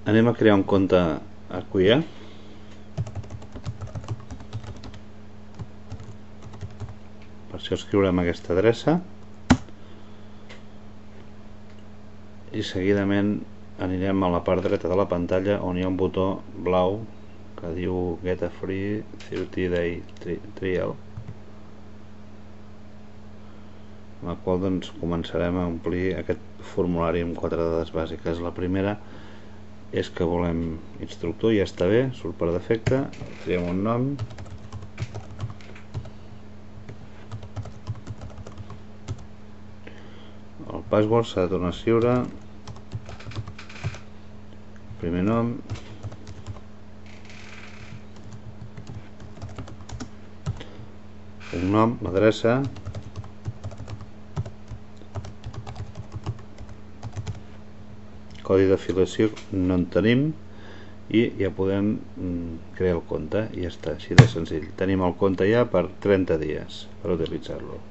Anem a crear un compte a Quia. Per això escriurem aquesta adreça i seguidament anirem a la part dreta de la pantalla on hi ha un botó blau que diu Get a Free 30-day Trial, amb la qual doncs començarem a omplir aquest formulari amb 4 dades bàsiques. La primera és que volem instructor, ja està bé, surt per defecte. Triem un nom, el password s'ha de tornar a escriure, primer nom, un nom, l'adreça, codi d'afiliació no en tenim i ja podem crear el compte i ja està, així de senzill. Tenim el compte ja per 30 dies per utilitzar-lo.